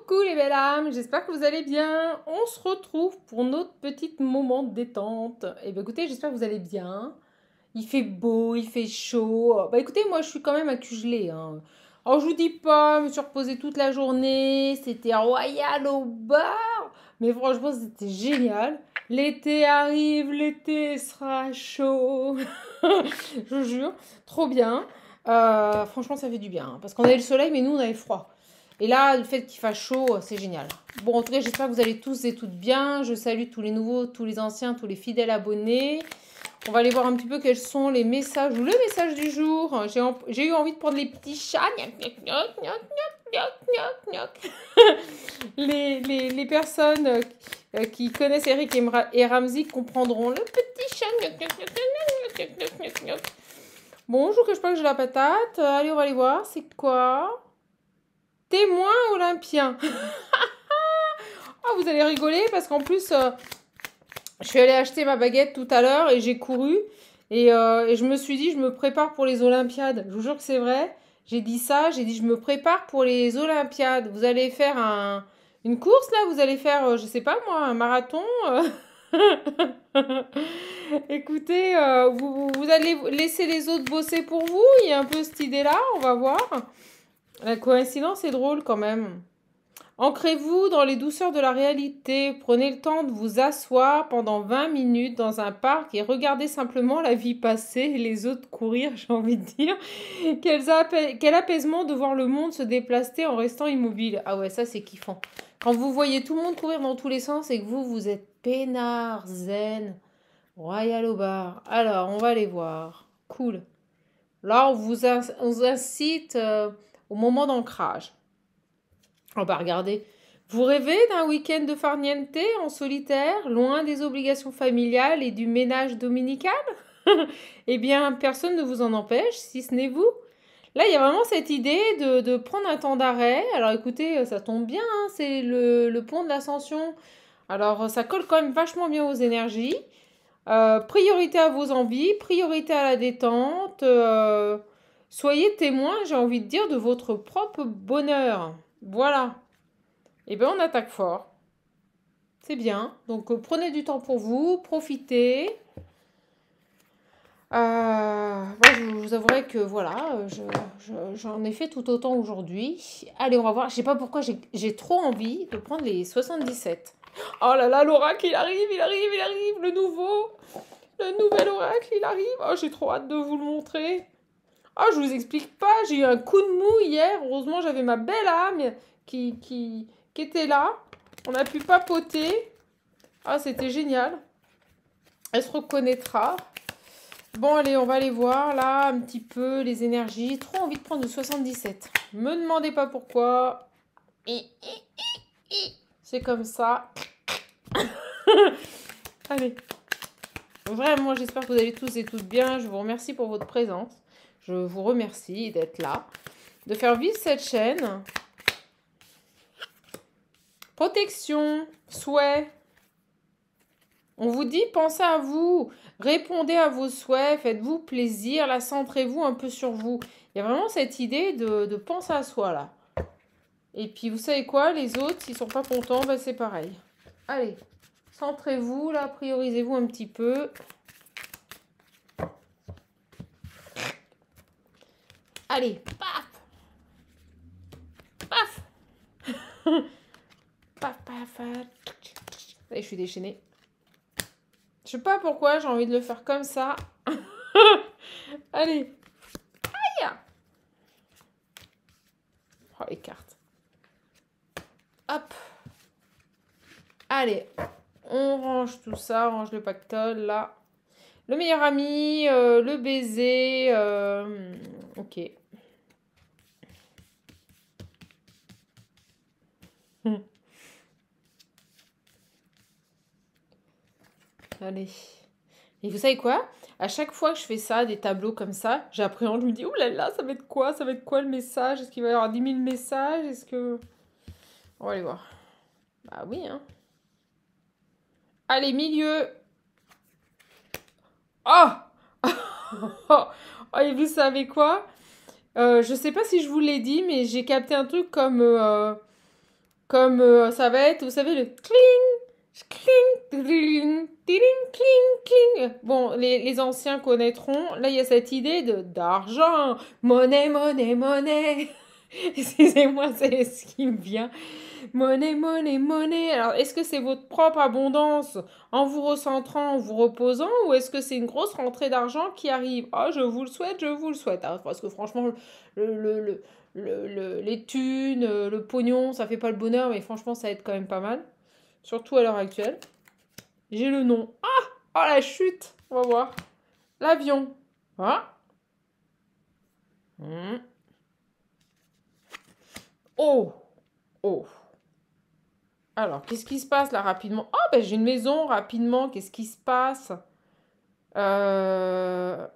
Coucou les belles âmes, j'espère que vous allez bien. On se retrouve pour notre petit moment de détente. Et bien écoutez, j'espère que vous allez bien. Il fait beau, il fait chaud. Bah écoutez, moi je suis quand même accugelée, hein. Alors je vous dis pas, je me suis reposée toute la journée, c'était royal au bar. Mais franchement, c'était génial. L'été arrive, l'été sera chaud. Je vous jure, trop bien. Franchement, ça fait du bien, hein, parce qu'on avait le soleil, mais nous on avait froid. Et là, le fait qu'il fasse chaud, c'est génial. Bon, en tout cas, j'espère que vous allez tous et toutes bien. Je salue tous les nouveaux, tous les anciens, tous les fidèles abonnés. On va aller voir un petit peu quels sont les messages ou le message du jour. J'ai eu envie de prendre les petits chats. Gnac, gnac, gnac, gnac, gnac, gnac, gnac, gnac. Les personnes qui connaissent Eric et Ramsey comprendront le petit chat. Gnac, gnac, gnac, gnac, gnac, gnac, gnac, gnac. Bon, je vous cache pas que j'ai la patate. Allez, on va aller voir. C'est quoi? Témoin olympien. Oh, vous allez rigoler parce qu'en plus, je suis allée acheter ma baguette tout à l'heure et j'ai couru. Et je me suis dit, je me prépare pour les Olympiades. Je vous jure que c'est vrai. J'ai dit ça, j'ai dit, je me prépare pour les Olympiades. Vous allez faire une course là? Vous allez faire, je sais pas moi, un marathon? Écoutez, vous allez laisser les autres bosser pour vous? Il y a un peu cette idée-là, on va voir. La coïncidence est drôle quand même. Ancrez-vous dans les douceurs de la réalité. Prenez le temps de vous asseoir pendant 20 minutes dans un parc et regardez simplement la vie passer et les autres courir, j'ai envie de dire. Quel apaisement de voir le monde se déplacer en restant immobile. Ah ouais, ça c'est kiffant. Quand vous voyez tout le monde courir dans tous les sens et que vous êtes peinard, zen, royal au bar. Alors, on va aller voir. Cool. Là, on vous incite au moment d'ancrage. Oh bah regardez, vous rêvez d'un week-end de farniente en solitaire, loin des obligations familiales et du ménage dominical? Eh bien, personne ne vous en empêche, si ce n'est vous. Là, il y a vraiment cette idée de prendre un temps d'arrêt. Alors écoutez, ça tombe bien, hein, c'est le pont de l'ascension. Alors ça colle quand même vachement bien aux énergies. Priorité à vos envies, priorité à la détente. Soyez témoin, j'ai envie de dire, de votre propre bonheur. Voilà. Et bien, on attaque fort. C'est bien. Donc, prenez du temps pour vous, profitez. Moi, je vous avouerai que voilà, j'en ai fait tout autant aujourd'hui. Allez, on va voir. Je sais pas pourquoi j'ai trop envie de prendre les 77. Oh là là, l'oracle, il arrive, il arrive, il arrive. Le nouvel oracle, il arrive. Oh, j'ai trop hâte de vous le montrer. Oh, je vous explique pas. J'ai eu un coup de mou hier. Heureusement, j'avais ma belle âme qui était là. On a pu papoter. Ah, c'était génial. Elle se reconnaîtra. Bon, allez, on va aller voir là un petit peu les énergies. Trop envie de prendre le 77. Me demandez pas pourquoi. C'est comme ça. Allez. Vraiment, j'espère que vous allez tous et toutes bien. Je vous remercie pour votre présence. Je vous remercie d'être là, de faire vivre cette chaîne. Protection, souhait. On vous dit, pensez à vous, répondez à vos souhaits, faites-vous plaisir, là, centrez-vous un peu sur vous. Il y a vraiment cette idée de penser à soi, là. Et puis, vous savez quoi, les autres, s'ils sont pas contents, ben, c'est pareil. Allez, centrez-vous, là, priorisez-vous un petit peu. Allez, paf! Paf! Paf, paf, paf. Allez, je suis déchaînée. Je sais pas pourquoi, j'ai envie de le faire comme ça. Allez. Aïe! Oh, les cartes. Hop. Allez. On range tout ça, on range le pactole, là. Le meilleur ami, le baiser. Ok. Allez. Et vous savez quoi? À chaque fois que je fais ça, des tableaux comme ça, j'appréhende, je me dis, oh là là, ça va être quoi? Ça va être quoi le message? Est-ce qu'il va y avoir 10 000 messages? Est-ce que... On va aller voir. Bah oui, hein. Allez, milieu. Oh! Oh, et vous savez quoi? Je sais pas si je vous l'ai dit, mais j'ai capté un truc comme Comme ça va être, vous savez, le cling, cling, cling, cling, cling, cling. Bon, les anciens connaîtront. Là, il y a cette idée de d'argent. Monnaie, monnaie, monnaie. Excusez-moi, c'est ce qui me vient. Monnaie, monnaie, monnaie. Alors, est-ce que c'est votre propre abondance en vous recentrant, en vous reposant, ou est-ce que c'est une grosse rentrée d'argent qui arrive? Oh, je vous le souhaite, je vous le souhaite. Hein, parce que franchement, le, le, le, les thunes, le pognon, ça fait pas le bonheur, mais franchement, ça aide quand même pas mal. Surtout à l'heure actuelle. J'ai le nom. Ah! Oh, la chute! On va voir. L'avion. Ah! Hmm. Oh! Oh! Alors, qu'est-ce qui se passe là rapidement? Oh, ben j'ai une maison rapidement. Qu'est-ce qui se passe? Euh,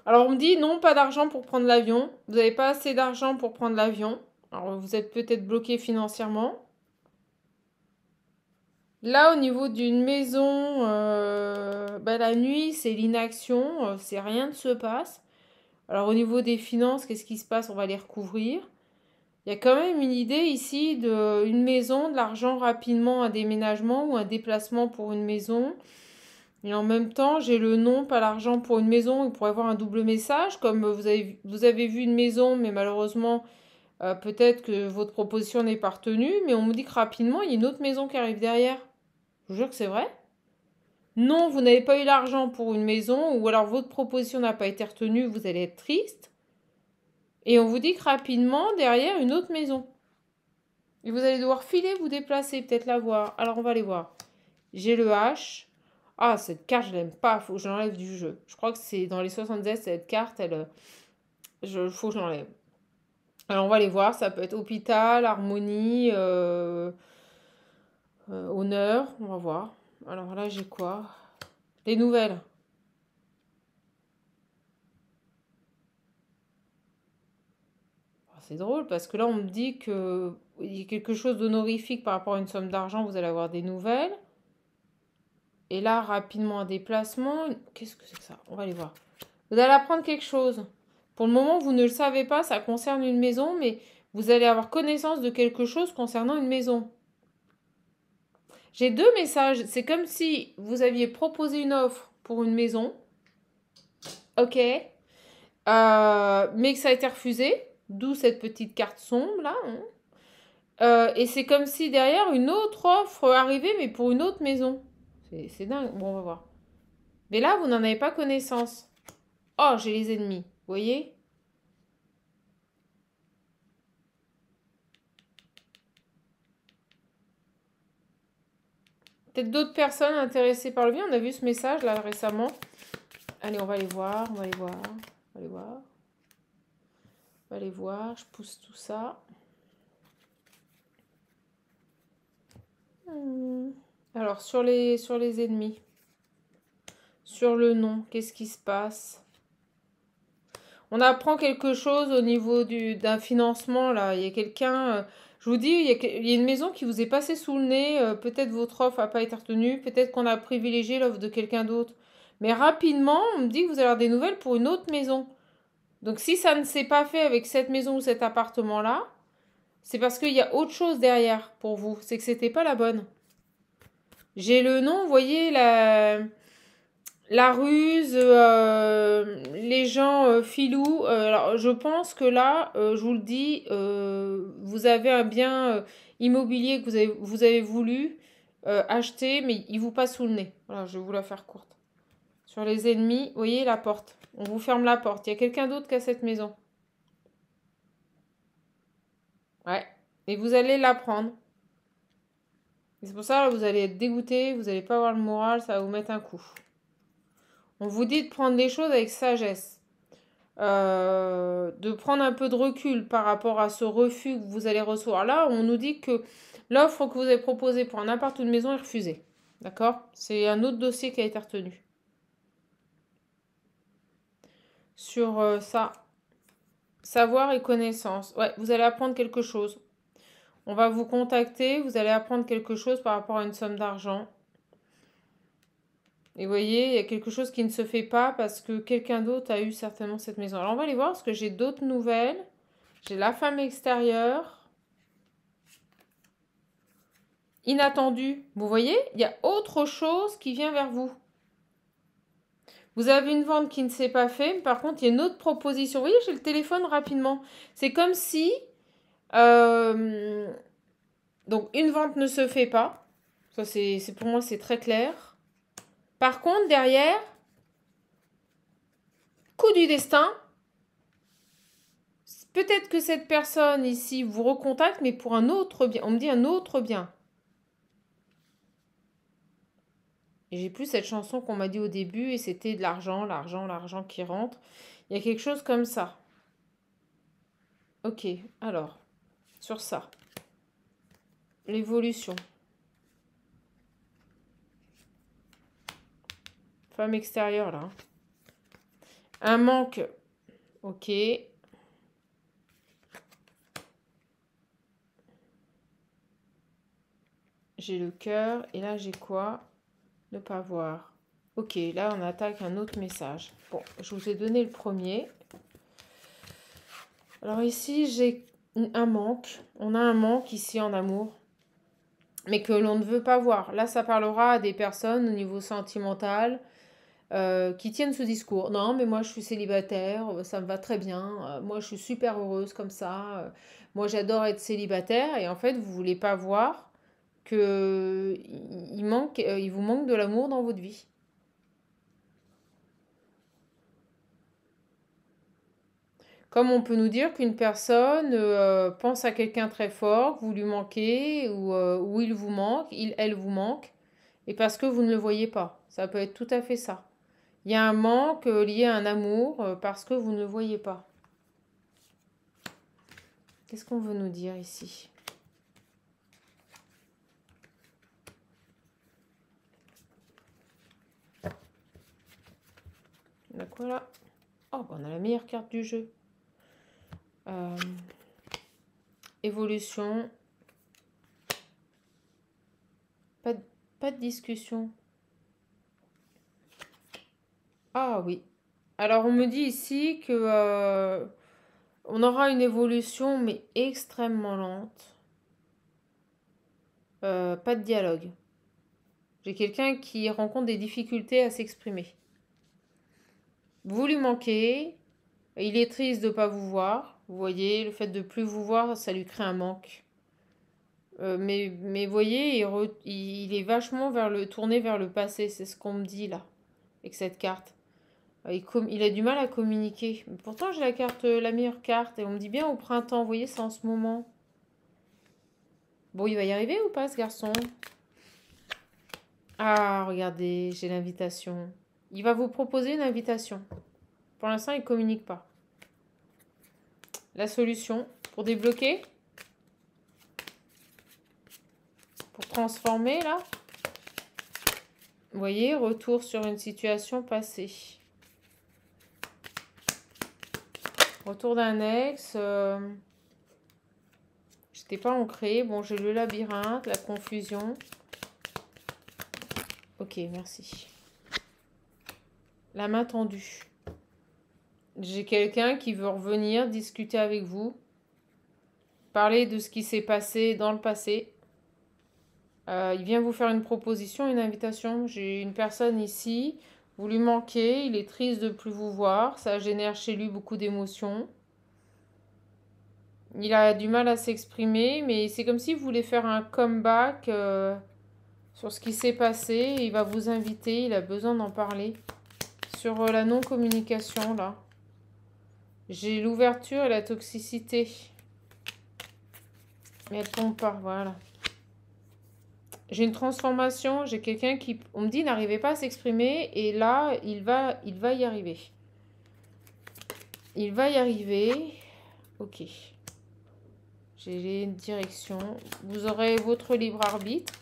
Alors, on me dit non, pas d'argent pour prendre l'avion. Vous n'avez pas assez d'argent pour prendre l'avion. Alors, vous êtes peut-être bloqué financièrement. Là, au niveau d'une maison, ben, la nuit, c'est l'inaction. C'est rien ne se passe. Alors, au niveau des finances, qu'est-ce qui se passe? On va les recouvrir. Il y a quand même une idée ici de une maison, de l'argent rapidement, un déménagement ou un déplacement pour une maison. Et en même temps, j'ai le nom, pas l'argent pour une maison. Il pourrait y avoir un double message, comme vous avez vu une maison, mais malheureusement, peut-être que votre proposition n'est pas retenue. Mais on me dit que rapidement, il y a une autre maison qui arrive derrière. Je vous jure que c'est vrai. Non, vous n'avez pas eu l'argent pour une maison, ou alors votre proposition n'a pas été retenue, vous allez être triste. Et on vous dit que rapidement, derrière, une autre maison. Et vous allez devoir filer, vous déplacer, peut-être la voir. Alors on va les voir. J'ai le H. Ah, cette carte, je l'aime pas. Faut que je l'enlève du jeu. Je crois que c'est dans les 70, cette carte, faut que je l'enlève. Alors, on va les voir. Ça peut être hôpital, harmonie, honneur. On va voir. Alors là, j'ai quoi? Des nouvelles. Ah, c'est drôle parce que là, on me dit que il y a quelque chose d'honorifique par rapport à une somme d'argent. Vous allez avoir des nouvelles. Et là, rapidement, un déplacement. Qu'est-ce que c'est que ça? On va aller voir. Vous allez apprendre quelque chose. Pour le moment, vous ne le savez pas, ça concerne une maison, mais vous allez avoir connaissance de quelque chose concernant une maison. J'ai deux messages. C'est comme si vous aviez proposé une offre pour une maison. Ok. Mais que ça a été refusé. D'où cette petite carte sombre là. Hein. Et c'est comme si derrière une autre offre arrivait, mais pour une autre maison. C'est dingue. Bon, on va voir. Mais là, vous n'en avez pas connaissance. Oh, j'ai les ennemis. Vous voyez? Peut-être d'autres personnes intéressées par le bien. On a vu ce message là récemment. Allez, on va les voir, on va les voir, on va les voir. On va les voir, je pousse tout ça. Alors, sur les ennemis, sur le nom, qu'est-ce qui se passe? On apprend quelque chose au niveau d'un financement, là. Il y a quelqu'un, je vous dis, il y a une maison qui vous est passée sous le nez. Peut-être votre offre n'a pas été retenue, peut-être qu'on a privilégié l'offre de quelqu'un d'autre. Mais rapidement, on me dit que vous allez avoir des nouvelles pour une autre maison. Donc si ça ne s'est pas fait avec cette maison ou cet appartement-là, c'est parce qu'il y a autre chose derrière pour vous. C'est que c'était pas la bonne. J'ai le nom, vous voyez, la ruse, les gens filous. Alors je pense que là, je vous le dis, vous avez un bien immobilier que vous avez voulu acheter, mais il vous passe sous le nez. Voilà, je vais vous la faire courte. Sur les ennemis, vous voyez la porte. On vous ferme la porte. Il y a quelqu'un d'autre qui a cette maison. Ouais. Et vous allez la prendre. Et c'est pour ça que vous allez être dégoûté, vous n'allez pas avoir le moral, ça va vous mettre un coup. On vous dit de prendre les choses avec sagesse. De prendre un peu de recul par rapport à ce refus que vous allez recevoir. Là, on nous dit que l'offre que vous avez proposée pour un appart ou une maison est refusée. D'accord? C'est un autre dossier qui a été retenu. Sur ça. Savoir et connaissance. Ouais, vous allez apprendre quelque chose. On va vous contacter, vous allez apprendre quelque chose par rapport à une somme d'argent. Et vous voyez, il y a quelque chose qui ne se fait pas parce que quelqu'un d'autre a eu certainement cette maison. Alors on va aller voir parce que j'ai d'autres nouvelles. J'ai la femme extérieure. Inattendu. Vous voyez, il y a autre chose qui vient vers vous. Vous avez une vente qui ne s'est pas faite, mais par contre, il y a une autre proposition. Vous voyez, j'ai le téléphone rapidement. C'est comme si... donc, une vente ne se fait pas. Ça, c'est pour moi, c'est très clair. Par contre, derrière, coup du destin. Peut-être que cette personne ici vous recontacte, mais pour un autre bien. On me dit un autre bien. Et j'ai plus cette chanson qu'on m'a dit au début, et c'était de l'argent, l'argent, l'argent qui rentre. Il y a quelque chose comme ça. Ok, alors, sur ça. L'évolution. Femme extérieure, là. Un manque. Ok. J'ai le cœur. Et là, j'ai quoi? Ne pas voir. Ok, là, on attaque un autre message. Bon, je vous ai donné le premier. Alors ici, j'ai un manque. On a un manque ici en amour. Mais que l'on ne veut pas voir. Là, ça parlera à des personnes au niveau sentimental qui tiennent ce discours. Non, mais moi, je suis célibataire, ça me va très bien. Moi, je suis super heureuse comme ça. Moi, j'adore être célibataire. Et en fait, vous voulez pas voir que il vous manque de l'amour dans votre vie. Comme on peut nous dire qu'une personne pense à quelqu'un très fort, que vous lui manquez, ou il vous manque, elle vous manque, et parce que vous ne le voyez pas. Ça peut être tout à fait ça. Il y a un manque lié à un amour parce que vous ne le voyez pas. Qu'est-ce qu'on veut nous dire ici? On a quoi là? Oh, on a la meilleure carte du jeu. Évolution. Pas de discussion. Ah oui. Alors on me dit ici que on aura une évolution mais extrêmement lente. Pas de dialogue. J'ai quelqu'un qui rencontre des difficultés à s'exprimer. Vous lui manquez. Il est triste de ne pas vous voir. Vous voyez, le fait de ne plus vous voir, ça lui crée un manque. Mais voyez, il est vachement tourné vers le passé. C'est ce qu'on me dit là, avec cette carte. Il a du mal à communiquer. Mais pourtant, j'ai la meilleure carte. Et on me dit bien au printemps. Vous voyez, c'est en ce moment. Bon, il va y arriver ou pas, ce garçon? Ah, regardez, j'ai l'invitation. Il va vous proposer une invitation. Pour l'instant, il ne communique pas. La solution pour débloquer? Pour transformer, là? Vous voyez, retour sur une situation passée. Retour d'un ex. J'étais pas ancrée. Bon, j'ai le labyrinthe, la confusion. Ok, merci. La main tendue. J'ai quelqu'un qui veut revenir discuter avec vous. Parler de ce qui s'est passé dans le passé. Il vient vous faire une proposition, une invitation. J'ai une personne ici. Vous lui manquez. Il est triste de ne plus vous voir. Ça génère chez lui beaucoup d'émotions. Il a du mal à s'exprimer, mais c'est comme s'il voulait faire un comeback sur ce qui s'est passé. Il va vous inviter, il a besoin d'en parler. Sur la non-communication, là. J'ai l'ouverture et la toxicité. Mais elle tombe pas, voilà. J'ai une transformation, j'ai quelqu'un qui, on me dit, n'arrivait pas à s'exprimer. Et là, il va y arriver. Il va y arriver. Ok. J'ai une direction. Vous aurez votre libre arbitre.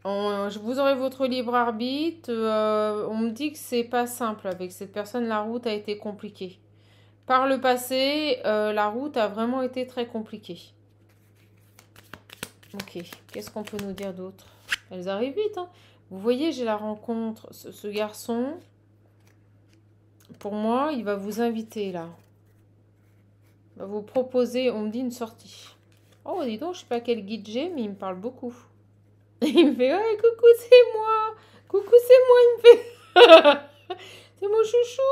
Vous aurez votre libre arbitre. On me dit que c'est pas simple avec cette personne. La route a été compliquée. Par le passé, la route a vraiment été très compliquée. Ok. Qu'est-ce qu'on peut nous dire d'autre? Elles arrivent vite. Hein. Vous voyez, j'ai la rencontre. Ce garçon, pour moi, il va vous inviter là. va vous proposer, on me dit une sortie. Oh, dis donc, je sais pas quel guide j'ai, mais il me parle beaucoup. Il me fait, ouais, coucou, c'est moi. Coucou, c'est moi, il me fait. C'est mon chouchou.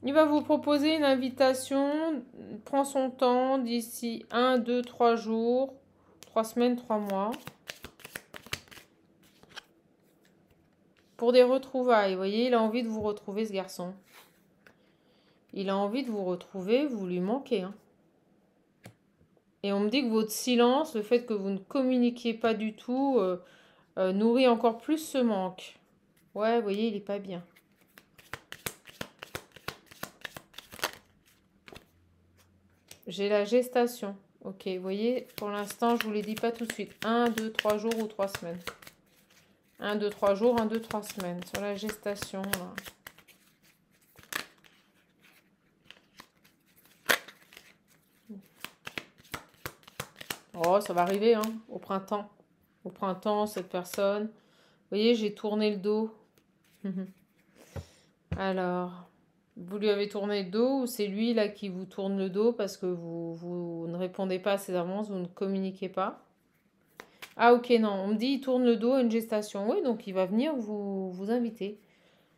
Il va vous proposer une invitation. Prends son temps d'ici 1, 2, 3 jours. 3 semaines, 3 mois. Pour des retrouvailles. Vous voyez, il a envie de vous retrouver, ce garçon. Il a envie de vous retrouver, vous lui manquez. Hein. Et on me dit que votre silence, le fait que vous ne communiquiez pas du tout, nourrit encore plus ce manque. Ouais, vous voyez, il est pas bien. J'ai la gestation. Ok, vous voyez, pour l'instant, je vous les dis pas tout de suite. 1, 2, 3 jours ou 3 semaines. 1, 2, 3 jours, 1, 2, 3 semaines. Sur la gestation, là. Oh, ça va arriver, hein, au printemps. Au printemps, cette personne. Vous voyez, j'ai tourné le dos. Alors, vous lui avez tourné le dos ou c'est lui là qui vous tourne le dos parce que vous ne répondez pas à ses avances, vous ne communiquez pas? Ah ok, non, on me dit il tourne le dos à une gestation. Oui, donc il va venir vous inviter.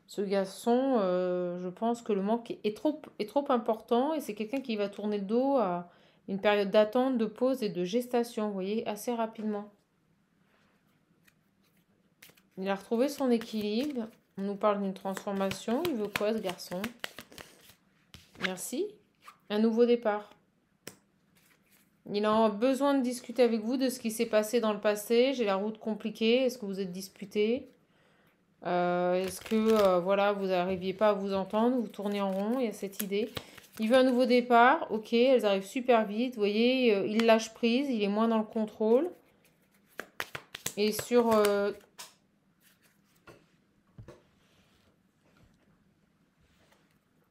Ce garçon, je pense que le manque est trop important et c'est quelqu'un qui va tourner le dos à une période d'attente, de pause et de gestation, vous voyez, assez rapidement. Il a retrouvé son équilibre. On nous parle d'une transformation. Il veut quoi, ce garçon? Merci. Un nouveau départ. Il a besoin de discuter avec vous de ce qui s'est passé dans le passé. J'ai la route compliquée. Est-ce que vous êtes disputés? Est-ce que voilà, vous n'arriviez pas à vous entendre? Vous tournez en rond. Il y a cette idée. Il veut un nouveau départ. Ok, elles arrivent super vite. Vous voyez, il lâche prise. Il est moins dans le contrôle. Et sur...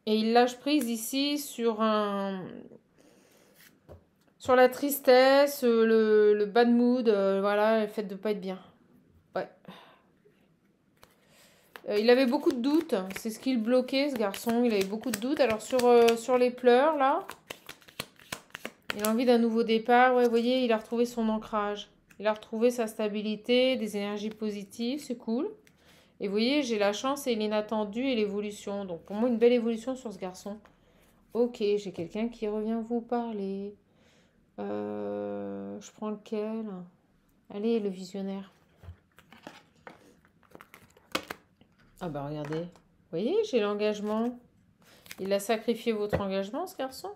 Et il lâche prise ici sur sur la tristesse, le bad mood, voilà, le fait de ne pas être bien. Ouais. Il avait beaucoup de doutes, c'est ce qui le bloquait, ce garçon. Il avait beaucoup de doutes. Alors sur les pleurs, là, il a envie d'un nouveau départ. Ouais, vous voyez, il a retrouvé son ancrage. Il a retrouvé sa stabilité, des énergies positives, c'est cool. Et vous voyez, j'ai la chance et l'inattendu et l'évolution. Donc pour moi, une belle évolution sur ce garçon. Ok, j'ai quelqu'un qui revient vous parler. Je prends lequel? Allez, le visionnaire. Ah bah regardez. Vous voyez, j'ai l'engagement. Il a sacrifié votre engagement, ce garçon.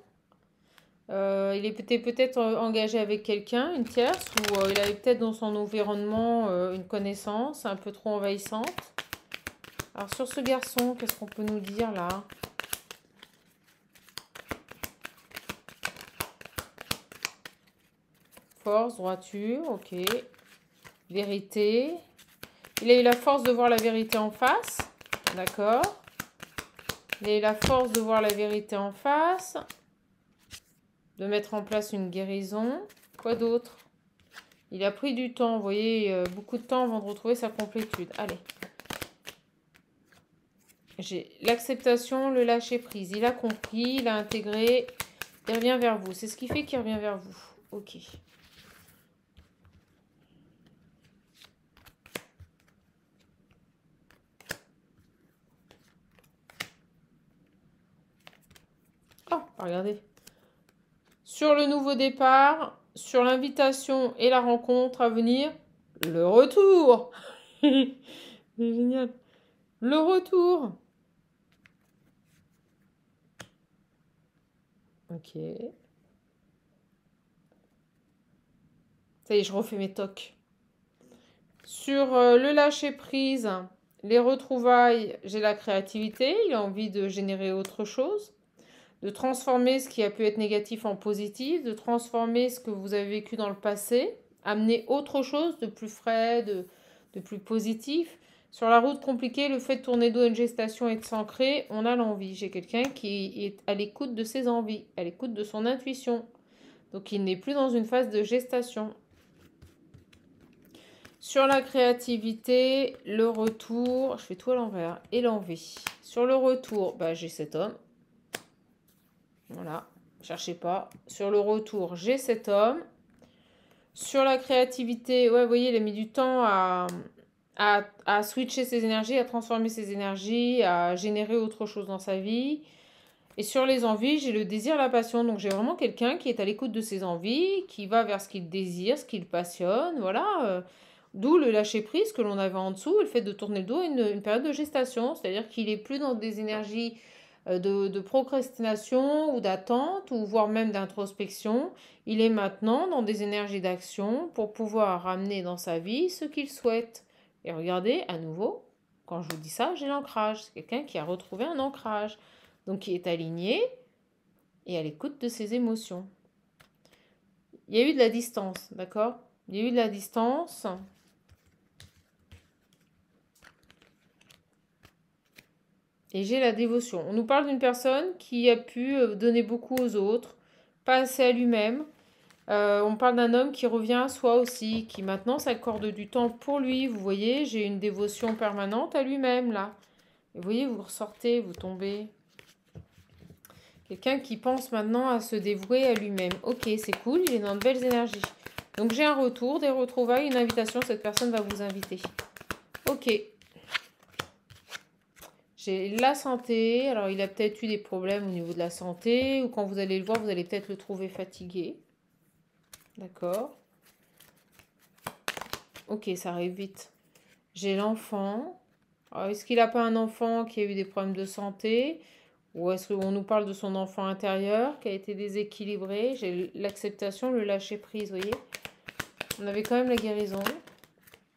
Il était peut-être engagé avec quelqu'un, une tierce, ou il avait peut-être dans son environnement une connaissance un peu trop envahissante. Alors sur ce garçon, qu'est-ce qu'on peut nous dire là? Force, droiture, ok. Vérité. Il a eu la force de voir la vérité en face. D'accord. Il a eu la force de voir la vérité en face. De mettre en place une guérison. Quoi d'autre? Il a pris du temps, vous voyez, beaucoup de temps avant de retrouver sa complétude. Allez. J'ai l'acceptation, le lâcher prise. Il a compris, il a intégré. Il revient vers vous. C'est ce qui fait qu'il revient vers vous. Ok. Oh, regardez. Sur le nouveau départ, sur l'invitation et la rencontre à venir, le retour. C'est génial. Le retour. Ok. Ça y est, je refais mes tocs. Sur le lâcher prise, les retrouvailles, j'ai la créativité. Il a envie de générer autre chose. De transformer ce qui a pu être négatif en positif. De transformer ce que vous avez vécu dans le passé. Amener autre chose de plus frais, de plus positif. Sur la route compliquée, le fait de tourner dos à une gestation et de s'ancrer, on a l'envie. J'ai quelqu'un qui est à l'écoute de ses envies, à l'écoute de son intuition. Donc il n'est plus dans une phase de gestation. Sur la créativité, le retour, je fais tout à l'envers et l'envie. Sur le retour, bah, j'ai cet homme. Voilà. Cherchez pas. Sur le retour, j'ai cet homme. Sur la créativité, ouais, vous voyez, il a mis du temps à switcher ses énergies, à transformer ses énergies, à générer autre chose dans sa vie. Et sur les envies, j'ai le désir, la passion. Donc j'ai vraiment quelqu'un qui est à l'écoute de ses envies, qui va vers ce qu'il désire, ce qu'il passionne, voilà. D'où le lâcher prise que l'on avait en dessous, et le fait de tourner le dos à une période de gestation. C'est-à-dire qu'il est plus dans des énergies de procrastination ou d'attente, ou voire même d'introspection. Il est maintenant dans des énergies d'action pour pouvoir ramener dans sa vie ce qu'il souhaite. Et regardez, à nouveau, quand je vous dis ça, j'ai l'ancrage. C'est quelqu'un qui a retrouvé un ancrage. Donc qui est aligné et à l'écoute de ses émotions. Il y a eu de la distance, d'accord? Il y a eu de la distance. Et j'ai la dévotion. On nous parle d'une personne qui a pu donner beaucoup aux autres, pas assez à lui-même. On parle d'un homme qui revient à soi aussi, qui maintenant s'accorde du temps pour lui. Vous voyez, j'ai une dévotion permanente à lui-même là. Et vous voyez, vous ressortez, vous tombez. Quelqu'un qui pense maintenant à se dévouer à lui-même. Ok, c'est cool, il est dans de belles énergies. Donc j'ai un retour, des retrouvailles, une invitation, cette personne va vous inviter. Ok. J'ai la santé, alors il a peut-être eu des problèmes au niveau de la santé, ou quand vous allez le voir, vous allez peut-être le trouver fatigué. D'accord. Ok, ça arrive vite. J'ai l'enfant. Est-ce qu'il n'a pas un enfant qui a eu des problèmes de santé? Ou est-ce qu'on nous parle de son enfant intérieur qui a été déséquilibré? J'ai l'acceptation, le lâcher prise, vous voyez. On avait quand même la guérison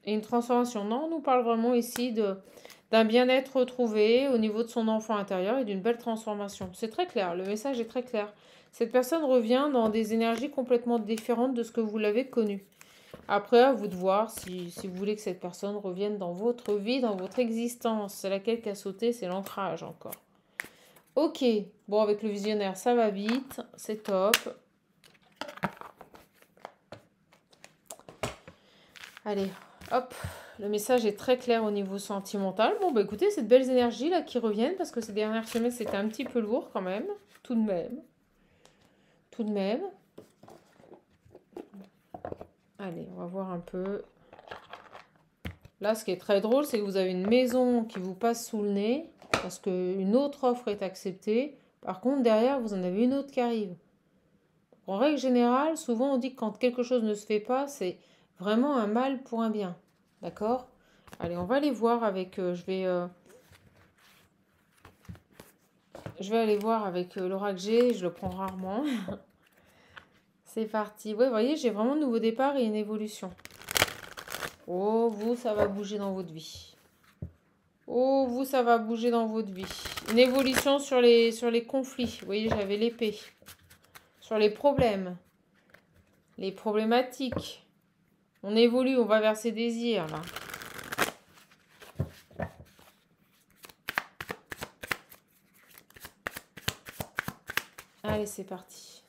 et une transformation. Non, on nous parle vraiment ici d'un bien-être retrouvé au niveau de son enfant intérieur et d'une belle transformation. C'est très clair, le message est très clair. Cette personne revient dans des énergies complètement différentes de ce que vous l'avez connu. Après, à vous de voir si vous voulez que cette personne revienne dans votre vie, dans votre existence. C'est laquelle qui a sauté, c'est l'ancrage encore. Ok, bon, avec le visionnaire, ça va vite, c'est top. Allez, hop, le message est très clair au niveau sentimental. Bon, bah écoutez, c'est de belles énergies là qui reviennent parce que ces dernières semaines, c'était un petit peu lourd quand même. Tout de même. Tout de même. Allez, on va voir un peu. Là, ce qui est très drôle, c'est que vous avez une maison qui vous passe sous le nez parce qu'une autre offre est acceptée. Par contre, derrière, vous en avez une autre qui arrive. En règle générale, souvent on dit que quand quelque chose ne se fait pas, c'est vraiment un mal pour un bien. D'accord? Allez, on va aller voir avec... je vais aller voir avec l'oracle G, je le prends rarement. C'est parti. Ouais, vous voyez, j'ai vraiment un nouveau départ et une évolution. Oh, vous, ça va bouger dans votre vie. Oh, vous, ça va bouger dans votre vie. Une évolution sur les conflits. Vous voyez, j'avais l'épée. Sur les problèmes. Les problématiques. On évolue, on va vers ses désirs, là. Allez, c'est parti.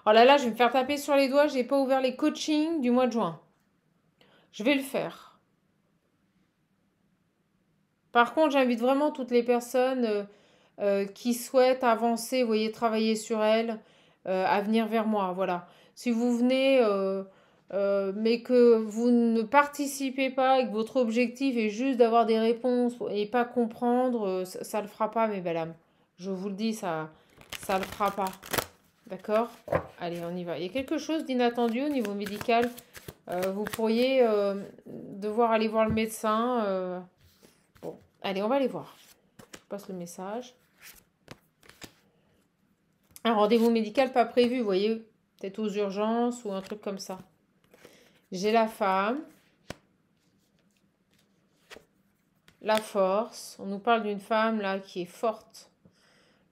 Oh là là, je vais me faire taper sur les doigts. J'ai pas ouvert les coachings du mois de juin. Je vais le faire. Par contre, j'invite vraiment toutes les personnes qui souhaitent avancer, vous voyez, travailler sur elles, à venir vers moi. Voilà. Si vous venez, mais que vous ne participez pas et que votre objectif est juste d'avoir des réponses et pas comprendre, ça ne le fera pas, mes belles âmes. Je vous le dis, ça ne le fera pas. D'accord? Allez, on y va. Il y a quelque chose d'inattendu au niveau médical. Vous pourriez devoir aller voir le médecin. Bon, allez, on va aller voir. Je passe le message. Un rendez-vous médical pas prévu, vous voyez, peut-être aux urgences ou un truc comme ça. J'ai la femme, la force. On nous parle d'une femme là qui est forte,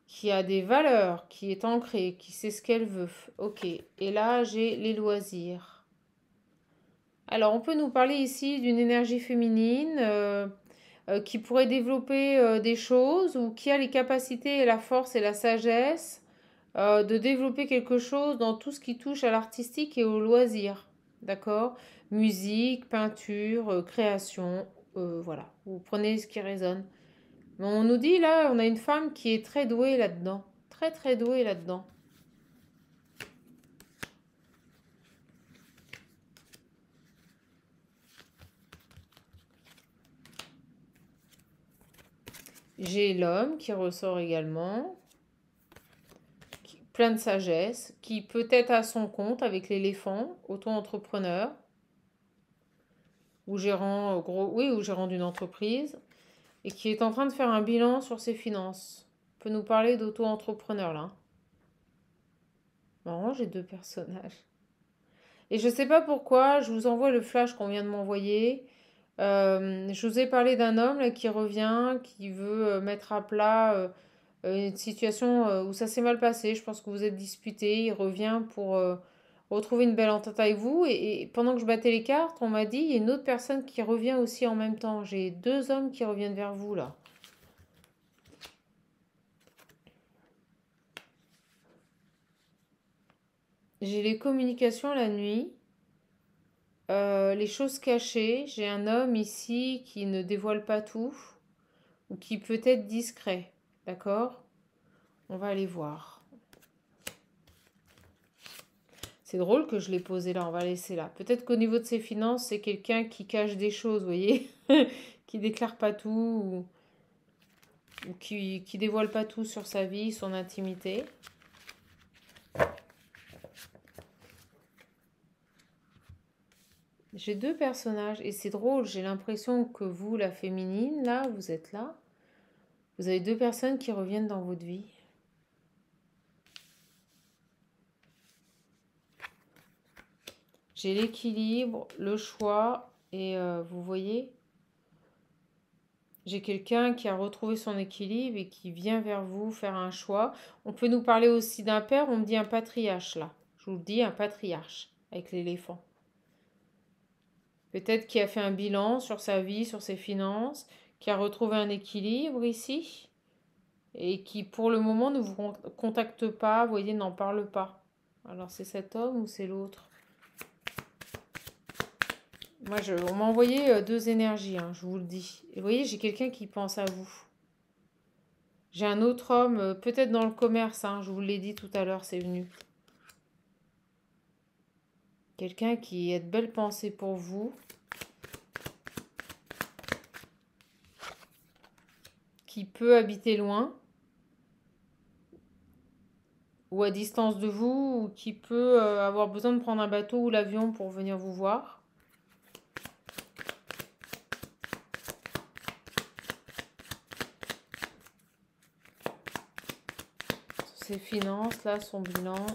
qui a des valeurs, qui est ancrée, qui sait ce qu'elle veut. Ok, et là j'ai les loisirs. Alors on peut nous parler ici d'une énergie féminine qui pourrait développer des choses ou qui a les capacités et la force et la sagesse de développer quelque chose dans tout ce qui touche à l'artistique et au loisir. D'accord? Musique, peinture, création, voilà. Vous prenez ce qui résonne. Mais on nous dit là, on a une femme qui est très douée là-dedans. très très doué là-dedans. J'ai l'homme qui ressort également, plein de sagesse, qui peut être à son compte avec l'éléphant, auto-entrepreneur, ou gérant, oui, ou gérant d'une entreprise, et qui est en train de faire un bilan sur ses finances. On peut nous parler d'auto-entrepreneur là. Marrant, j'ai deux personnages. Et je sais pas pourquoi, je vous envoie le flash qu'on vient de m'envoyer. Je vous ai parlé d'un homme là, qui revient, qui veut mettre à plat une situation où ça s'est mal passé. Je pense que vous êtes disputé. Il revient pour retrouver une belle entente avec vous. Et pendant que je battais les cartes, on m'a dit, il y a une autre personne qui revient aussi en même temps. J'ai deux hommes qui reviennent vers vous là. J'ai les communications la nuit. Les choses cachées, j'ai un homme ici qui ne dévoile pas tout ou qui peut être discret. D'accord? On va aller voir. C'est drôle que je l'ai posé là, on va laisser là. Peut-être qu'au niveau de ses finances, c'est quelqu'un qui cache des choses, vous voyez? Qui déclare pas tout ou qui dévoile pas tout sur sa vie, son intimité. J'ai deux personnages et c'est drôle, j'ai l'impression que vous, la féminine, là, vous êtes là. Vous avez deux personnes qui reviennent dans votre vie. J'ai l'équilibre, le choix et vous voyez, j'ai quelqu'un qui a retrouvé son équilibre et qui vient vers vous faire un choix. On peut nous parler aussi d'un père, on me dit un patriarche là. Je vous le dis, un patriarche avec l'éléphant. Peut-être qui a fait un bilan sur sa vie, sur ses finances, qui a retrouvé un équilibre ici et qui pour le moment ne vous contacte pas, vous voyez, n'en parle pas. Alors c'est cet homme ou c'est l'autre? Moi, on m'a envoyé deux énergies, hein, je vous le dis. Et vous voyez, j'ai quelqu'un qui pense à vous. J'ai un autre homme, peut-être dans le commerce, hein, je vous l'ai dit tout à l'heure, c'est venu. Quelqu'un qui a de belles pensées pour vous. Qui peut habiter loin. Ou à distance de vous. Ou qui peut avoir besoin de prendre un bateau ou l'avion pour venir vous voir. Ses finances, là, son bilan.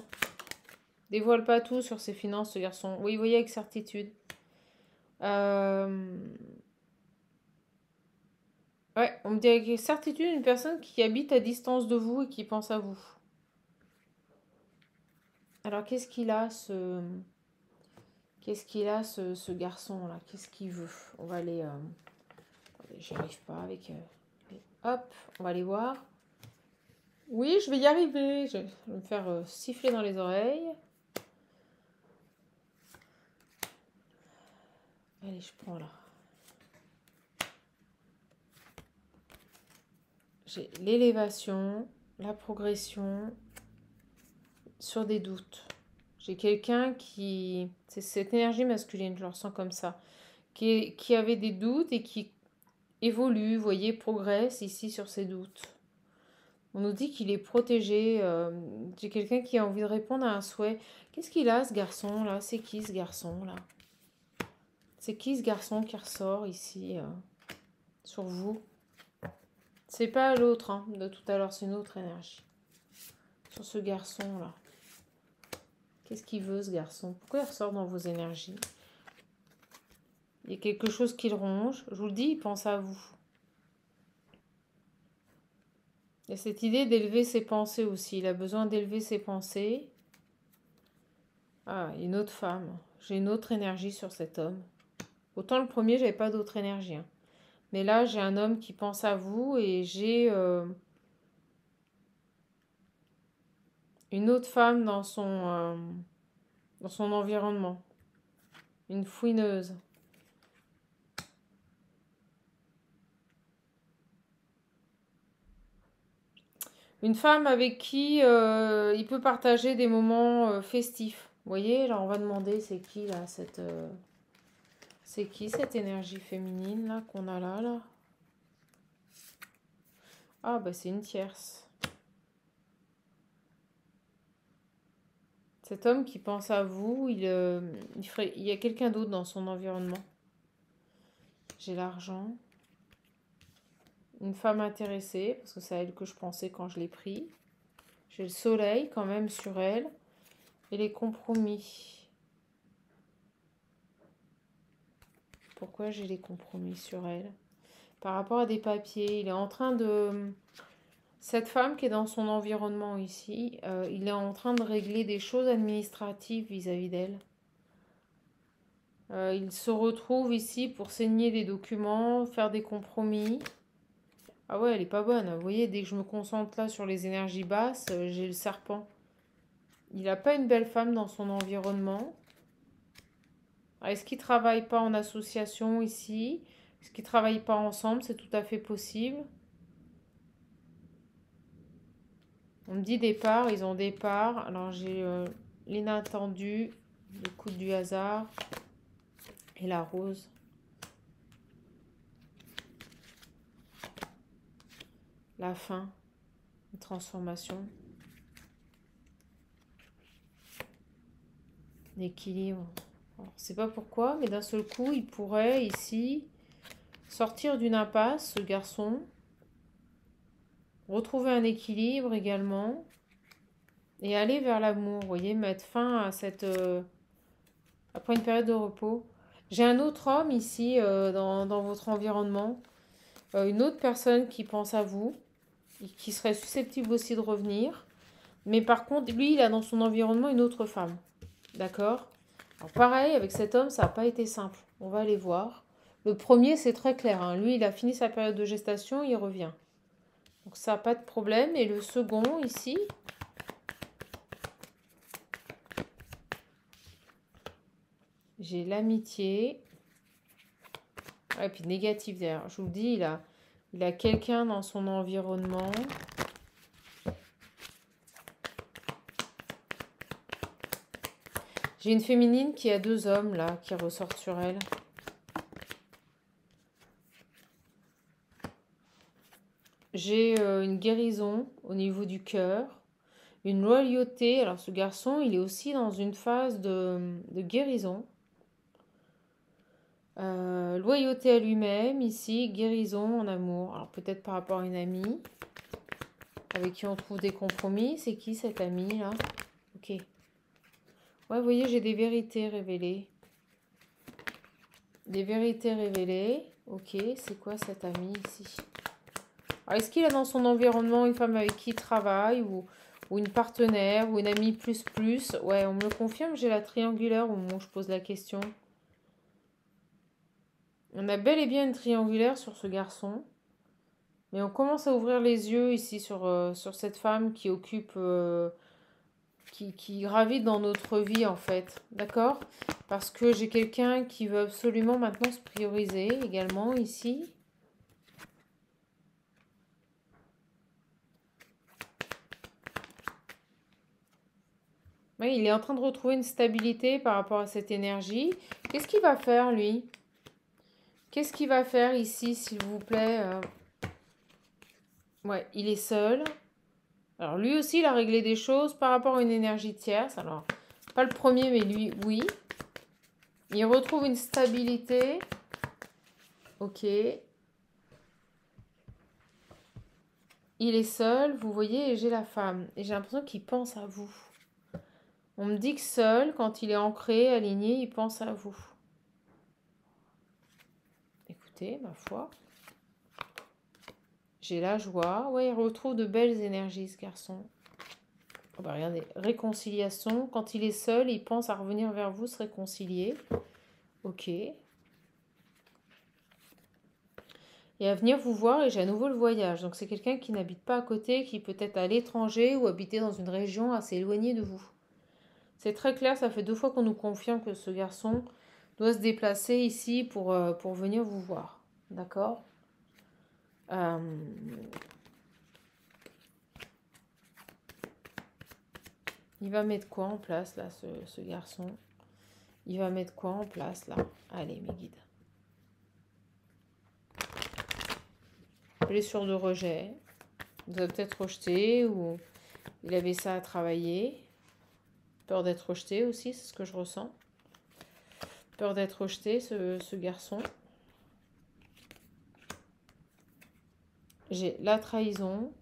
Dévoile pas tout sur ses finances, ce garçon. Oui, vous voyez, avec certitude. Ouais, on me dit avec certitude une personne qui habite à distance de vous et qui pense à vous. Alors, qu'est-ce qu'il a, ce garçon-là? Qu'est-ce qu'il veut? On va aller... J'y arrive pas avec... hop, on va aller voir. Oui, je vais y arriver. Je vais me faire siffler dans les oreilles. Allez, je prends là. J'ai l'élévation, la progression sur des doutes. J'ai quelqu'un qui... C'est cette énergie masculine, je le ressens comme ça. Qui avait des doutes et qui évolue, vous voyez, progresse ici sur ses doutes. On nous dit qu'il est protégé. J'ai quelqu'un qui a envie de répondre à un souhait. Qu'est-ce qu'il a, ce garçon-là? C'est qui, ce garçon-là? C'est qui, ce garçon qui ressort ici sur vous? C'est pas l'autre hein, de tout à l'heure, c'est une autre énergie. Sur ce garçon-là. Qu'est-ce qu'il veut, ce garçon? Pourquoi il ressort dans vos énergies? Il y a quelque chose qui le ronge. Je vous le dis, il pense à vous. Il y a cette idée d'élever ses pensées aussi. Il a besoin d'élever ses pensées. Ah, une autre femme. J'ai une autre énergie sur cet homme. Autant le premier, j'avais pas d'autre énergie. Hein. Mais là, j'ai un homme qui pense à vous et j'ai une autre femme dans son environnement. Une fouineuse. Une femme avec qui il peut partager des moments festifs. Vous voyez, là, on va demander c'est qui là, c'est qui cette énergie féminine là qu'on a là? Ah, bah c'est une tierce. Cet homme qui pense à vous, il y a quelqu'un d'autre dans son environnement. J'ai l'argent. Une femme intéressée, parce que c'est à elle que je pensais quand je l'ai pris. J'ai le soleil quand même sur elle. Et les compromis. Pourquoi j'ai les compromis sur elle? Par rapport à des papiers, il est en train de... Cette femme qui est dans son environnement ici, il est en train de régler des choses administratives vis-à-vis d'elle. Il se retrouve ici pour signer des documents, faire des compromis. Ah ouais, elle est pas bonne. Vous voyez, dès que je me concentre là sur les énergies basses, j'ai le serpent. Il n'a pas une belle femme dans son environnement. Est-ce qu'ils ne travaillent pas en association ici? Est-ce qu'ils ne travaillent pas ensemble? C'est tout à fait possible. On me dit départ, ils ont départ. Alors j'ai l'inattendu, le coup du hasard et la rose. La fin, une transformation. L'équilibre. Je ne sais pas pourquoi, mais d'un seul coup, il pourrait ici sortir d'une impasse, ce garçon. Retrouver un équilibre également. Et aller vers l'amour, vous voyez, mettre fin à cette... après une période de repos. J'ai un autre homme ici dans votre environnement. Une autre personne qui pense à vous. Et qui serait susceptible aussi de revenir. Mais par contre, lui, il a dans son environnement une autre femme. D'accord? Alors pareil, avec cet homme, ça n'a pas été simple. On va aller voir. Le premier, c'est très clair, hein. Lui, il a fini sa période de gestation, il revient. Donc ça n'a pas de problème. Et le second, ici, j'ai l'amitié. Et puis négatif derrière. Je vous le dis, il a quelqu'un dans son environnement. J'ai une féminine qui a deux hommes là qui ressortent sur elle. J'ai une guérison au niveau du cœur, une loyauté. Alors ce garçon, il est aussi dans une phase de guérison. Loyauté à lui-même, ici, guérison en amour. Alors peut-être par rapport à une amie avec qui on trouve des compromis. C'est qui cette amie là? Ok. Ouais, vous voyez, j'ai des vérités révélées. Des vérités révélées. Ok, c'est quoi cette amie ici? Alors, est-ce qu'il a dans son environnement une femme avec qui il travaille ou une partenaire ou une amie plus plus? Ouais, on me le confirme, j'ai la triangulaire au moment où je pose la question. On a bel et bien une triangulaire sur ce garçon. Mais on commence à ouvrir les yeux ici sur cette femme qui occupe... qui gravite dans notre vie en fait. D'accord? Parce que j'ai quelqu'un qui veut absolument maintenant se prioriser également ici. Oui, il est en train de retrouver une stabilité par rapport à cette énergie. Qu'est-ce qu'il va faire, lui? Qu'est-ce qu'il va faire ici, s'il vous plaît? Ouais, il est seul. Alors, lui aussi, il a réglé des choses par rapport à une énergie tierce. Alors, pas le premier, mais lui, oui. Il retrouve une stabilité. Ok. Il est seul, vous voyez, et j'ai la femme. Et j'ai l'impression qu'il pense à vous. On me dit que seul, quand il est ancré, aligné, il pense à vous. Écoutez, ma foi. J'ai la joie. Ouais, il retrouve de belles énergies, ce garçon. Oh bah regardez, réconciliation. Quand il est seul, il pense à revenir vers vous, se réconcilier. Ok. Et à venir vous voir, et j'ai à nouveau le voyage. Donc c'est quelqu'un qui n'habite pas à côté, qui peut être à l'étranger ou habiter dans une région assez éloignée de vous. C'est très clair, ça fait 2 fois qu'on nous confirme que ce garçon doit se déplacer ici pour venir vous voir. D'accord? Il va mettre quoi en place, là, ce garçon? Il va mettre quoi en place, là? Allez, mes guides. Blessure de rejet. Vous avez peut-être rejeté ou il avait ça à travailler. Peur d'être rejeté aussi, c'est ce que je ressens. Peur d'être rejeté, ce garçon. J'ai la trahison,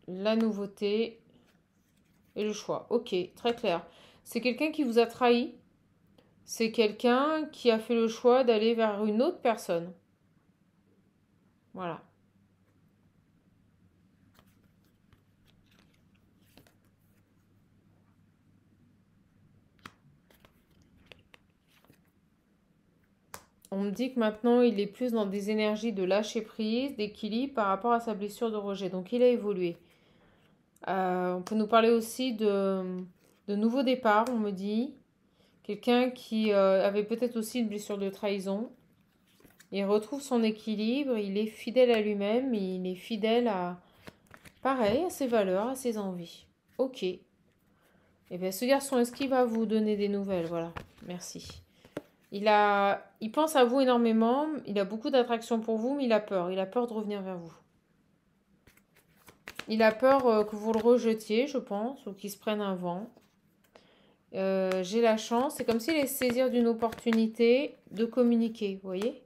la nouveauté et le choix. Ok, très clair. C'est quelqu'un qui vous a trahi. C'est quelqu'un qui a fait le choix d'aller vers une autre personne. Voilà. On me dit que maintenant, il est plus dans des énergies de lâcher prise, d'équilibre par rapport à sa blessure de rejet. Donc, il a évolué. On peut nous parler aussi de nouveaux départs, on me dit. Quelqu'un qui avait peut-être aussi une blessure de trahison. Il retrouve son équilibre, il est fidèle à lui-même, il est fidèle à, pareil, à ses valeurs, à ses envies. Ok. Eh bien, ce garçon, est-ce qu'il va vous donner des nouvelles? Voilà, merci. Il pense à vous énormément, il a beaucoup d'attraction pour vous, mais il a peur de revenir vers vous. Il a peur que vous le rejetiez, je pense, ou qu'il se prenne un vent. J'ai la chance, c'est comme s'il allait saisir d'une opportunité de communiquer, vous voyez?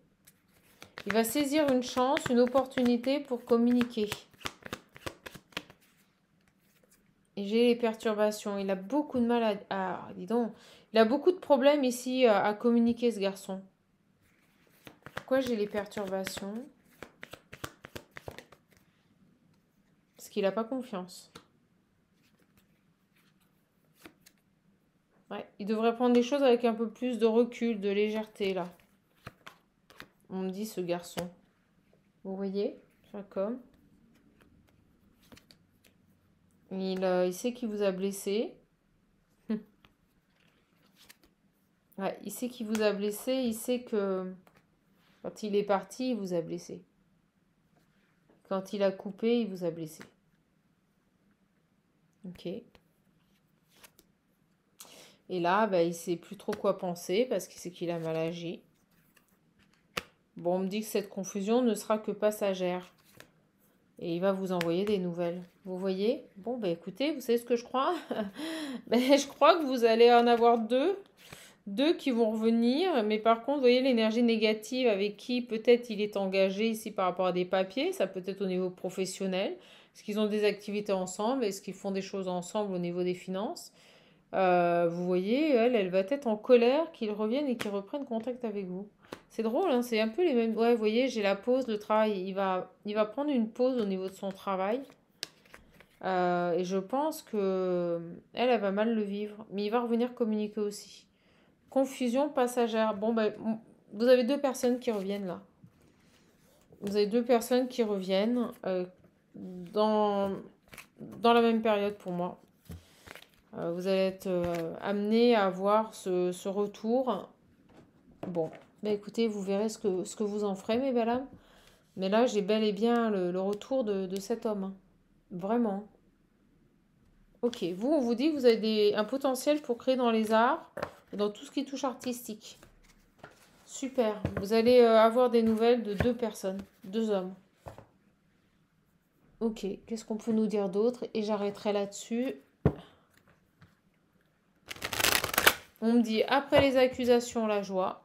Il va saisir une chance, une opportunité pour communiquer. Et j'ai les perturbations. Il a beaucoup de mal à... Ah, dis donc. Il a beaucoup de problèmes ici à communiquer, ce garçon. Pourquoi j'ai les perturbations? Parce qu'il n'a pas confiance. Ouais, il devrait prendre les choses avec un peu plus de recul, de légèreté, là. On me dit, ce garçon. Vous voyez? Comme. Il sait qu'il vous a blessé. Ouais, il sait qu'il vous a blessé. Il sait que quand il est parti, il vous a blessé. Quand il a coupé, il vous a blessé. Ok. Et là, bah, il ne sait plus trop quoi penser parce qu'il sait qu'il a mal agi. Bon, on me dit que cette confusion ne sera que passagère. Et il va vous envoyer des nouvelles. Vous voyez? Bon, bah écoutez, vous savez ce que je crois? Je crois que vous allez en avoir deux. Deux qui vont revenir. Mais par contre, vous voyez l'énergie négative avec qui peut-être il est engagé ici par rapport à des papiers. Ça peut être au niveau professionnel. Est-ce qu'ils ont des activités ensemble? Est-ce qu'ils font des choses ensemble au niveau des finances? Vous voyez, elle va être en colère qu'ils reviennent et qu'ils reprennent contact avec vous. C'est drôle, hein, c'est un peu les mêmes. Ouais, vous voyez, j'ai la pause, le travail. Il va prendre une pause au niveau de son travail. Et je pense que elle va mal le vivre. Mais il va revenir communiquer aussi. Confusion passagère. Bon, ben, vous avez deux personnes qui reviennent là. Vous avez deux personnes qui reviennent dans, dans la même période pour moi. Vous allez être amené à avoir ce retour. Bon, bah écoutez, vous verrez ce que vous en ferez, mes belles âmes. Mais là, j'ai bel et bien le retour de cet homme. Hein. Vraiment. Ok, vous, on vous dit que vous avez un potentiel pour créer dans les arts, dans tout ce qui touche artistique. Super. Vous allez avoir des nouvelles de deux personnes, deux hommes. Ok, qu'est-ce qu'on peut nous dire d'autre? Et j'arrêterai là-dessus. On me dit, après les accusations, la joie.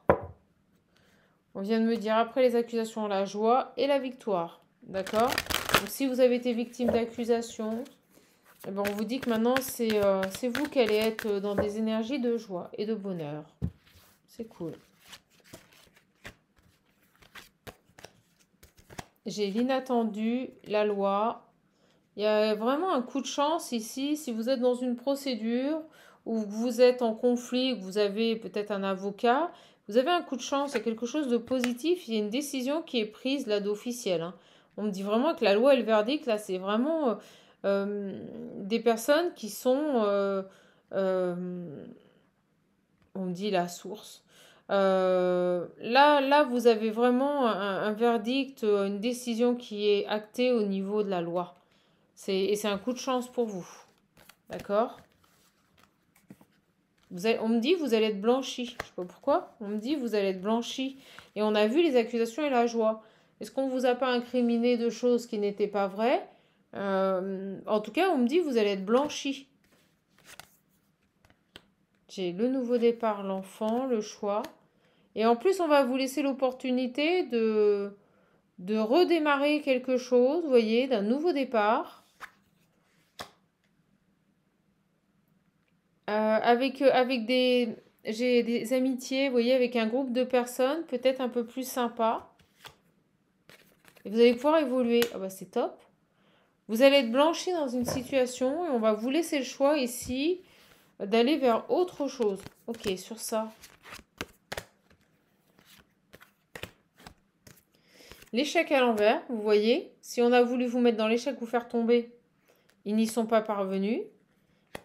On vient de me dire, après les accusations, la joie et la victoire. D'accord? Donc, si vous avez été victime d'accusations, eh ben, on vous dit que maintenant, c'est vous qui allez être dans des énergies de joie et de bonheur. C'est cool. J'ai l'inattendu, la loi. Il y a vraiment un coup de chance ici. Si vous êtes dans une procédure ou que vous êtes en conflit, que vous avez peut-être un avocat, vous avez un coup de chance. Il y a quelque chose de positif. Il y a une décision qui est prise là d'officiel. Hein. On me dit vraiment que la loi et le verdict, là, c'est vraiment des personnes qui sont... on me dit la source. Là, vous avez vraiment un verdict, une décision qui est actée au niveau de la loi. Et c'est un coup de chance pour vous. D'accord? On me dit vous allez être blanchi. Je sais pas pourquoi. On me dit vous allez être blanchi. Et on a vu les accusations et la joie. Est-ce qu'on vous a pas incriminé de choses qui n'étaient pas vraies? En tout cas, on me dit vous allez être blanchi. J'ai le nouveau départ, l'enfant, le choix. Et en plus, on va vous laisser l'opportunité de redémarrer quelque chose, vous voyez, d'un nouveau départ. Avec j'ai des amitiés, vous voyez, avec un groupe de personnes, peut-être un peu plus sympa. Et vous allez pouvoir évoluer. Ah bah c'est top. Vous allez être blanchi dans une situation et on va vous laisser le choix ici d'aller vers autre chose. Ok, sur ça. L'échec à l'envers, vous voyez, si on a voulu vous mettre dans l'échec, vous faire tomber, ils n'y sont pas parvenus.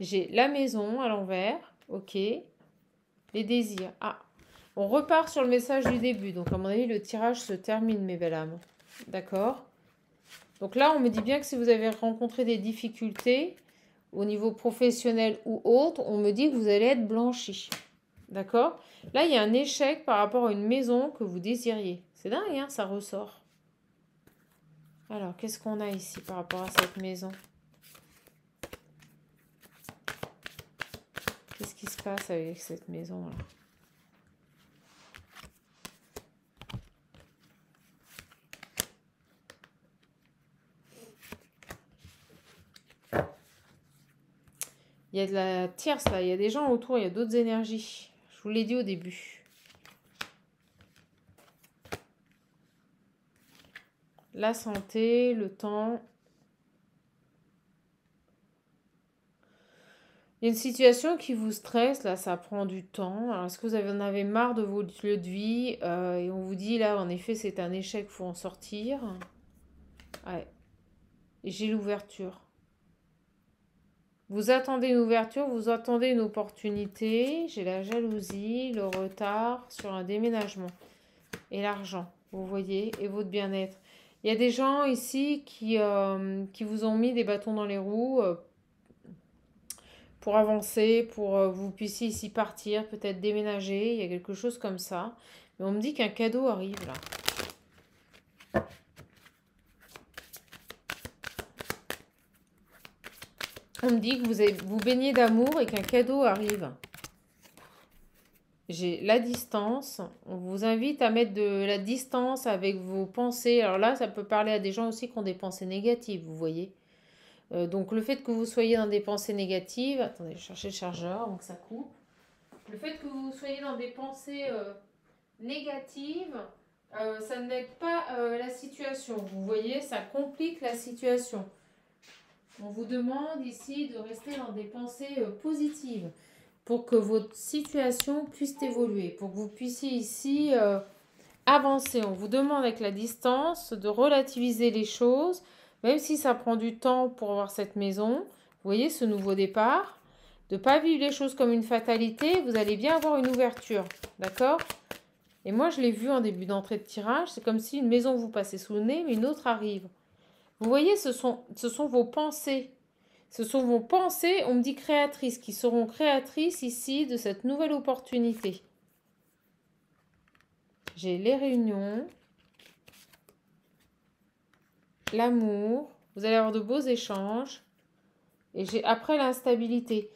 J'ai la maison à l'envers, ok. Les désirs, ah. On repart sur le message du début, donc à mon avis, le tirage se termine, mes belles âmes. D'accord? Donc là, on me dit bien que si vous avez rencontré des difficultés au niveau professionnel ou autre, on me dit que vous allez être blanchi. D'accord? Là, il y a un échec par rapport à une maison que vous désiriez. C'est dingue, hein, ça ressort. Alors, qu'est-ce qu'on a ici par rapport à cette maison? Qu'est-ce qui se passe avec cette maison-là? Il y a de la tierce là, il y a des gens autour, il y a d'autres énergies. Je vous l'ai dit au début. La santé, le temps. Il y a une situation qui vous stresse, là, ça prend du temps. Alors, est-ce que vous en avez marre de votre lieu de vie et on vous dit, là, en effet, c'est un échec, il faut en sortir. Ouais. Et j'ai l'ouverture. Vous attendez une ouverture, vous attendez une opportunité. J'ai la jalousie, le retard sur un déménagement. Et l'argent, vous voyez, et votre bien-être. Il y a des gens ici qui vous ont mis des bâtons dans les roues pour avancer, pour que vous puissiez ici partir, peut-être déménager. Il y a quelque chose comme ça. Mais on me dit qu'un cadeau arrive là. On me dit que vous baignez d'amour et qu'un cadeau arrive. J'ai la distance. On vous invite à mettre de la distance avec vos pensées. Alors là, ça peut parler à des gens aussi qui ont des pensées négatives, vous voyez. Donc le fait que vous soyez dans des pensées négatives... Attendez, je chercher le chargeur avant que ça coupe. Le fait que vous soyez dans des pensées négatives, ça n'aide pas la situation. Vous voyez, ça complique la situation. On vous demande ici de rester dans des pensées positives pour que votre situation puisse évoluer, pour que vous puissiez ici avancer. On vous demande avec la distance de relativiser les choses, même si ça prend du temps pour avoir cette maison. Vous voyez ce nouveau départ, de ne pas vivre les choses comme une fatalité, vous allez bien avoir une ouverture, d'accord? Et moi je l'ai vu en début d'entrée de tirage, c'est comme si une maison vous passait sous le nez, mais une autre arrive. Vous voyez, ce sont vos pensées. Ce sont vos pensées, on me dit créatrices, qui seront créatrices ici de cette nouvelle opportunité. J'ai les réunions, l'amour, vous allez avoir de beaux échanges. Et j'ai après l'instabilité.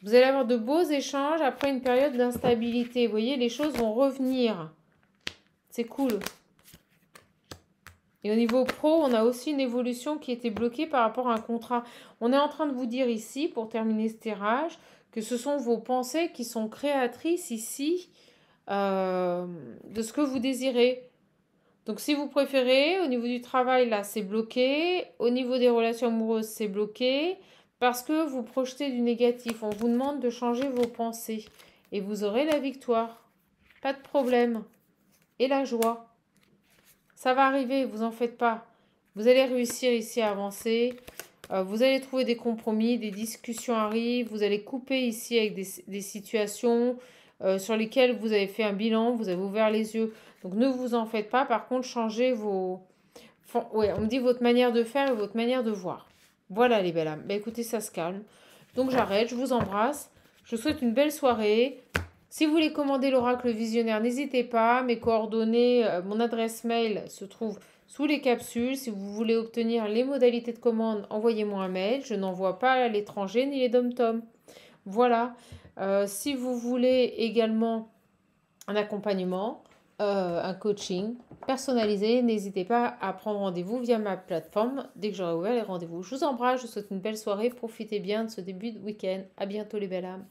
Vous allez avoir de beaux échanges après une période d'instabilité. Vous voyez, les choses vont revenir. C'est cool. Et au niveau pro, on a aussi une évolution qui était bloquée par rapport à un contrat. On est en train de vous dire ici, pour terminer ce tirage, que ce sont vos pensées qui sont créatrices ici de ce que vous désirez. Donc si vous préférez, au niveau du travail, là, c'est bloqué. Au niveau des relations amoureuses, c'est bloqué. Parce que vous projetez du négatif. On vous demande de changer vos pensées. Et vous aurez la victoire. Pas de problème. Et la joie. Ça va arriver, vous en faites pas. Vous allez réussir ici à avancer. Vous allez trouver des compromis, des discussions arrivent. Vous allez couper ici avec des situations sur lesquelles vous avez fait un bilan, vous avez ouvert les yeux. Donc ne vous en faites pas. Par contre, changez vos... Ouais, on me dit votre manière de faire et votre manière de voir. Voilà les belles âmes. Bah, écoutez, ça se calme. Donc j'arrête, je vous embrasse. Je vous souhaite une belle soirée. Si vous voulez commander l'oracle visionnaire, n'hésitez pas. Mes coordonnées, mon adresse mail se trouve sous les capsules. Si vous voulez obtenir les modalités de commande, envoyez-moi un mail. Je n'envoie pas à l'étranger ni les dom-toms. Voilà. Si vous voulez également un accompagnement, un coaching personnalisé, n'hésitez pas à prendre rendez-vous via ma plateforme dès que j'aurai ouvert les rendez-vous. Je vous embrasse, je vous souhaite une belle soirée. Profitez bien de ce début de week-end. À bientôt les belles âmes.